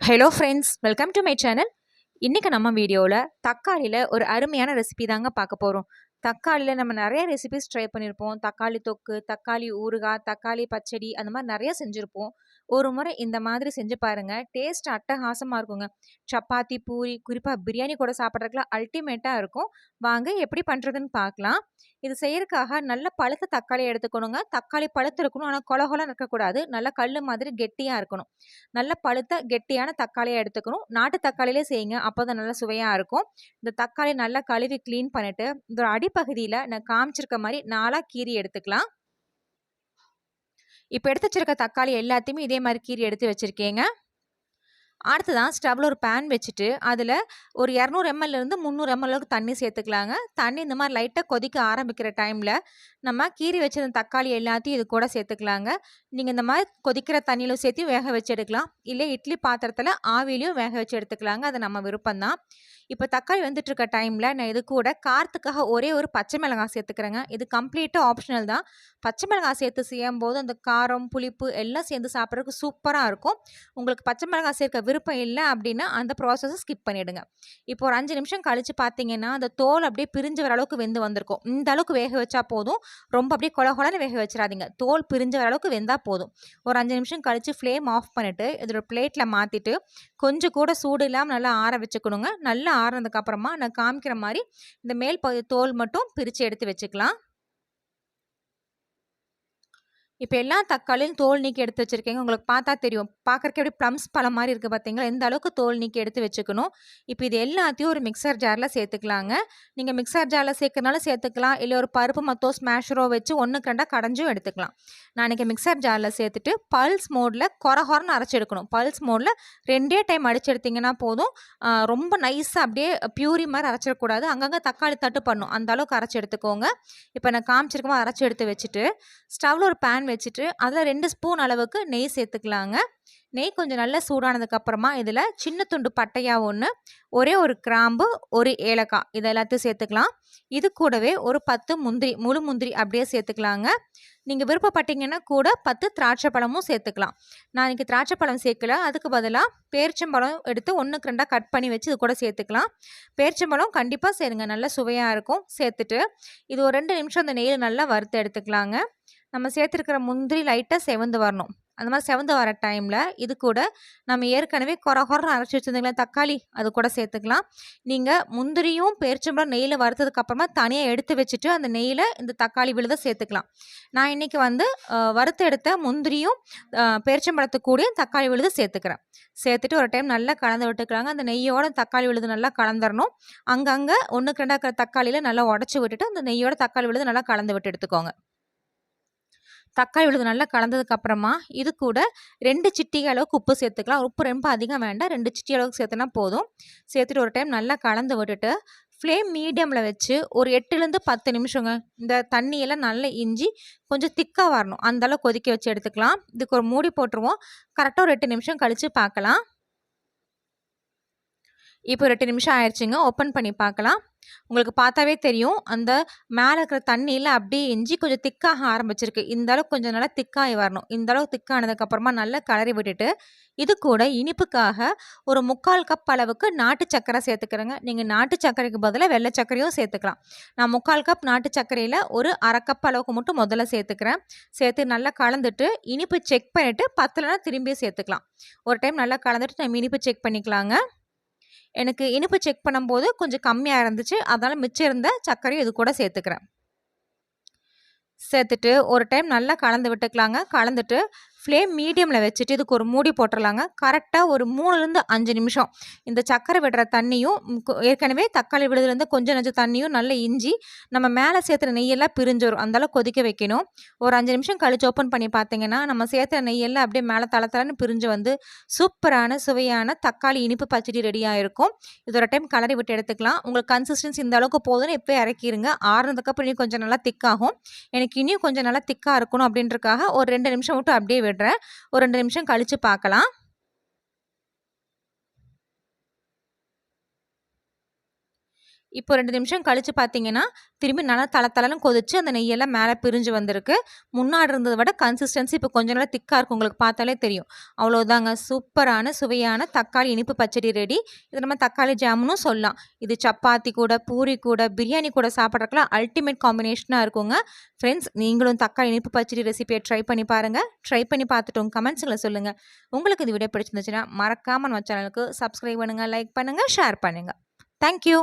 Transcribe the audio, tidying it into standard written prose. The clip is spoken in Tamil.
Hello friends, welcome to my channel. இன்றைக்கி நம்ம வீடியோவில் தக்காளியில் ஒரு அருமையான ரெசிபி தாங்க பார்க்க போகிறோம். தக்காளியில் நம்ம நிறைய ரெசிபிஸ் ட்ரை பண்ணியிருப்போம். தக்காளி தொக்கு, தக்காளி ஊறுகாய், தக்காளி பச்சடி, அந்த மாதிரி நிறைய செஞ்சுருப்போம். ஒரு முறை இந்த மாதிரி செஞ்சு பாருங்கள், டேஸ்ட் அட்டகாசமாக இருக்குங்க. சப்பாத்தி, பூரி, குறிப்பாக பிரியாணி கூட சாப்பிட்றதுக்குலாம் அல்டிமேட்டாக இருக்கும். வாங்க எப்படி பண்ணுறதுன்னு பார்க்கலாம். இது செய்யறதுக்காக நல்ல பழுத்த தக்காளி எடுத்துக்கணுங்க. தக்காளி பழுத்து இருக்கணும், ஆனால் கொலகொலன்னு இருக்கக்கூடாது. நல்லா கல் மாதிரி கெட்டியாக இருக்கணும். நல்ல பழுத்த கெட்டியான தக்காளியாக எடுத்துக்கணும். நாட்டு தக்காளியிலே செய்யுங்க, அப்போ தான் நல்லா சுவையாக இருக்கும். இந்த தக்காளி நல்லா கழுவி க்ளீன் பண்ணிவிட்டு இதோட அடிப்பகுதியில் நான் காமிச்சிருக்க மாதிரி 4ஆக கீறி எடுத்துக்கலாம். இப்போ எடுத்து வச்சிருக்க தக்காளி எல்லாத்தையுமே இதே மாதிரி கீறி எடுத்து வச்சுருக்கேங்க. அடுத்ததான் ஸ்டவ்வில் ஒரு பேன் வச்சுட்டு அதில் ஒரு 200 ml 300 ml அளவுக்கு தண்ணி சேர்த்துக்கலாங்க. தண்ணி இந்த மாதிரி லைட்டாக கொதிக்க ஆரம்பிக்கிற டைமில் நம்ம கீறி வச்சிருந்த தக்காளி எல்லாத்தையும் இது கூட சேர்த்துக்கலாங்க. நீங்கள் இந்த மாதிரி கொதிக்கிற தண்ணியிலும் சேர்த்து வேக வச்சு எடுக்கலாம், இல்லை இட்லி பாத்திரத்தில் ஆவிலையும் வேக வச்சு எடுத்துக்கலாங்க. அது நம்ம விருப்பம்தான். இப்போ தக்காளி வந்துட்டு இருக்க டைமில் நான் இது கூட காரத்துக்காக ஒரே ஒரு பச்சை மிளகாய் சேர்த்துக்கிறேங்க. இது கம்ப்ளீட்டாக ஆப்ஷனல் தான். பச்சை மிளகாய் சேர்த்து செய்யும் போது அந்த காரம், புளிப்பு எல்லாம் சேர்ந்து சாப்பிட்றதுக்கு சூப்பராக இருக்கும். உங்களுக்கு பச்சை மிளகாய் சேர்க்க விருப்பம் இல்லை அப்படின்னா அந்த ப்ராசஸை ஸ்கிப் பண்ணிவிடுங்க. இப்போ ஒரு 5 நிமிஷம் கழித்து பார்த்தீங்கன்னா அந்த தோல் அப்படியே பிரிஞ்சு வர அளவுக்கு வெந்து வந்திருக்கும். இந்த அளவுக்கு வேக வச்சா போதும். ரொம்ப அப்படியே கொலகொலன்னு வேக வச்சிடாதீங்க. தோல் பிரிஞ்சு வர அளவுக்கு வெந்தால் போதும். ஒரு 5 நிமிஷம் கழித்து ஃப்ளேம் ஆஃப் பண்ணிவிட்டு இதோட பிளேட்டில் மாற்றிட்டு கொஞ்சம் கூட சூடு இல்லாமல் நல்லா ஆற வச்சுக்கணுங்க. நல்லா ஆறுனதுக்கப்புறமா நான் காமிக்கிற மாதிரி இந்த மேல் தோல் மட்டும் பிரித்து எடுத்து வச்சுக்கலாம். இப்போ எல்லா தக்காளியும் தோல் நீக்கி எடுத்து வச்சுருக்கேங்க. உங்களுக்கு பார்த்தா தெரியும், பார்க்குறக்கு எப்படி ப்ளம்ஸ் பழம் மாதிரி இருக்குது பார்த்தீங்களா? இந்த அளவுக்கு தோல் நீக்கி எடுத்து வச்சுக்கணும். இப்போ இது எல்லாத்தையும் ஒரு மிக்சர் ஜாரில் சேர்த்துக்கலாங்க. நீங்கள் மிக்சர் ஜாரில் சேர்க்கறனால சேர்த்துக்கலாம், இல்லை ஒரு பருப்பு மத்தோ ஸ்மாஷரோ வச்சு 1க்கு 2 கடைஞ்சும் எடுத்துக்கலாம். நான் இன்றைக்கி மிக்சர் ஜாரில் சேர்த்துட்டு பல்ஸ் மோடில் கொரகொரன்னு அரைச்சி எடுக்கணும். பல்ஸ் மோடில் 2 டைம் அடிச்சு எடுத்திங்கன்னா போதும். ரொம்ப நைஸாக அப்படியே பியூரி மாதிரி அரைச்சிடக்கூடாது, அங்கங்கே தக்காளி தட்டு பண்ணும், அந்த அளவுக்கு அரைச்சி எடுத்துக்கோங்க. இப்போ நான் காமிச்சிருக்கமா அரைச்சி எடுத்து வச்சுட்டு ஸ்டவ்வில் ஒரு பேன் வச்சுட்டு அதில் 2 ஸ்பூன் அளவுக்கு நெய் சேர்த்துக்கலாங்க. நெய் கொஞ்சம் நல்லா சூடானதுக்கப்புறமா இதில் சின்ன துண்டு பட்டையாக ஒன்று, ஒரே ஒரு கிராம்பு, ஒரு ஏலக்காய், இது எல்லாத்தையும் சேர்த்துக்கலாம். இது கூடவே ஒரு 10 முந்திரி, முழு முந்திரி அப்படியே சேர்த்துக்கலாங்க. நீங்கள் விருப்பப்பட்டீங்கன்னா கூட 10 திராட்சை பழமும் சேர்த்துக்கலாம். நான் இன்றைக்கி திராட்சை பழம் சேர்க்கல, அதுக்கு பதிலாக பேரிச்சம்பழம் எடுத்து 1க்கு 2 கட் பண்ணி வச்சு இது கூட சேர்த்துக்கலாம். பேரிச்சம்பழம் கண்டிப்பாக சேருங்க, நல்லா சுவையாக இருக்கும். சேர்த்துட்டு இது ஒரு 2 நிமிஷம் அந்த நெய்யில் நல்லா வறுத்து எடுத்துக்கலாங்க. நம்ம சேர்த்துருக்கிற முந்திரி லைட்டாக செவந்து வரணும். அந்த மாதிரி செவந்து வர டைமில் இது கூட நம்ம ஏற்கனவே கொரகொரன்னு அரைச்சி வச்சுருந்தீங்களா தக்காளி, அது கூட சேர்த்துக்கலாம். நீங்கள் முந்திரியும் பேரிச்சம்பழம் நெய்யில் வறுத்ததுக்கப்புறமா தனியாக எடுத்து வச்சுட்டு அந்த நெய்யில் இந்த தக்காளி விழுதை சேர்த்துக்கலாம். நான் இன்றைக்கி வறுத்து எடுத்த முந்திரியும் பேரிச்சம்பழத்துக்கூடயும் தக்காளி விழுதை சேர்த்துக்கிறேன். சேர்த்துட்டு ஒரு டைம் நல்லா கலந்து விட்டுக்கலாங்க. அந்த நெய்யோட தக்காளி விழுது நல்லா கலந்துடணும். அங்கங்கே 1க்கு 2 இருக்கிற தக்காளியில் நல்லா உடச்சி விட்டுட்டு அந்த நெய்யோட தக்காளி விழுது நல்லா கலந்து விட்டு எடுத்துக்கோங்க. தக்காளி விழுது நல்லா கலந்ததுக்கப்புறமா இது கூட 2 சிட்டிகை அளவுக்கு உப்பு சேர்த்துக்கலாம். உப்பு ரொம்ப அதிகம் வேண்டாம், 2 சிட்டி அளவுக்கு சேர்த்துனா போதும். சேர்த்துட்டு ஒரு டைம் நல்லா கலந்து விட்டுட்டு ஃப்ளேம் மீடியமில் வச்சு ஒரு 8லேருந்து 10 நிமிஷங்க இந்த தண்ணியெல்லாம் நல்லா இஞ்சி கொஞ்சம் திக்காக வரணும், அந்தளவு கொதிக்க வச்சு எடுத்துக்கலாம். இதுக்கு ஒரு மூடி போட்டுருவோம். கரெக்டாக ஒரு 8 நிமிஷம் கழித்து பார்க்கலாம். இப்போ 8 நிமிஷம் ஆயிடுச்சுங்க. ஓப்பன் பண்ணி பார்க்கலாம். உங்களுக்கு பார்த்தாவே தெரியும், அந்த மேலே இருக்கிற தண்ணியில் அப்படியே இஞ்சி கொஞ்சம் திக்காக ஆரம்பிச்சிருக்கு. இந்த அளவுக்கு கொஞ்சம் நல்லா திக்காகி வரணும். இந்த அளவுக்கு திக்கானதுக்கப்புறமா நல்லா கலரி விட்டுட்டு இது கூட இனிப்புக்காக ஒரு 3/4 கப் அளவுக்கு நாட்டு சர்க்கரை சேர்த்துக்கிறேங்க. நீங்கள் நாட்டு சர்க்கரைக்கு பதிலாக வெள்ளை சர்க்கரையும் சேர்த்துக்கலாம். நான் 3/4 கப் நாட்டு சர்க்கரையில் ஒரு 1/2 கப் அளவுக்கு மட்டும் முதல்ல சேர்த்துக்கிறேன். சேர்த்து நல்லா கலந்துட்டு இனிப்பு செக் பண்ணிவிட்டு பத்தலைன்னா திரும்பியும் சேர்த்துக்கலாம். ஒரு டைம் நல்லா கலந்துட்டு நம்ம இனிப்பு செக் பண்ணிக்கலாங்க. எனக்கு இனிப்பு செக் பண்ணும்போது கொஞ்சம் கம்மியாக இருந்துச்சு, அதனால் மிச்சம் இருந்த சர்க்கரையும் இது கூட சேர்த்துக்கிறேன். சேர்த்துட்டு ஒரு டைம் நல்லா கலந்து விட்டுக்கலாங்க. கலந்துட்டு ஃப்ளேம் மீடியமில் வச்சுட்டு இதுக்கு ஒரு மூடி போட்டுடலாங்க. கரெக்டாக ஒரு 3லேருந்து 5 நிமிஷம் இந்த சர்க்கரை விடுற தண்ணியும் ஏற்கனவே தக்காளி விடுதுலேருந்து கொஞ்சம் நஞ்சம் தண்ணியும் நல்ல இஞ்சி நம்ம மேலே சேர்த்துற நெய்யெல்லாம் பிரிஞ்சு வரும், அந்தளவு கொதிக்க வைக்கணும். ஒரு 5 நிமிஷம் கழிச்சு ஓப்பன் பண்ணி பார்த்தீங்கன்னா நம்ம சேர்த்துற நெய்யெல்லாம் அப்படியே மேலே தளத்தலன்னு பிரிஞ்சு வந்து சூப்பரான சுவையான தக்காளி இனிப்பு பச்சடி ரெடியாக இருக்கும். இது ஒரு டைம் கலரி விட்டு எடுத்துக்கலாம். உங்களுக்கு கன்சிஸ்டன்சி இந்த அளவுக்கு போதுன்னு இப்போ இறக்கிடுங்க. ஆறுனதுக்கப்புறம் இன்னும் கொஞ்சம் நல்லா திக்காகும். எனக்கு இன்னும் கொஞ்சம் நல்லா திக்காக இருக்கணும் அப்படின்றக்காக ஒரு 2 நிமிஷம் மட்டும் அப்படியே விடுறேன். ஒரு 2 நிமிஷம் கழிச்சு பார்க்கலாம். இப்போ 2 நிமிஷம் கழிச்சு பார்த்தீங்கன்னா, திரும்பி நல்லா தளன்னு கொதிச்சு அந்த நெய்யெல்லாம் மேல பிரிஞ்சு வந்திருக்கு. முன்னாடி இருந்தத விட கன்சிஸ்டன்சி இப்போ கொஞ்சம் நல்லா திக்கா இருக்கும். உங்களுக்கு பார்த்தாலே தெரியும். அவ்வளோதாங்க சூப்பரான சுவையான தக்காளி இனிப்பு பச்சடி ரெடி. இது நம்ம தக்காளி ஜாமுன்னும் சொல்லலாம். இது சப்பாத்தி கூட, பூரி கூட, பிரியாணி கூட சாப்பிட்றதுக்குலாம் அல்டிமேட் காம்பினேஷனா இருக்குங்க. ஃப்ரெண்ட்ஸ் நீங்களும் தக்காளி இனிப்பு பச்சடி ரெசிபிய ட்ரை பண்ணி பாருங்க. ட்ரை பண்ணி பார்த்துட்டு உங்க கமெண்ட்ஸ்ல சொல்லுங்க. உங்களுக்கு இந்த வீடியோ பிடிச்சிருந்துச்சுன்னா, மறக்காம நம்ம சேனலுக்கு சப்ஸ்கிரைப் பண்ணுங்க, லைக் பண்ணுங்க, ஷேர் பண்ணுங்க. Thank you.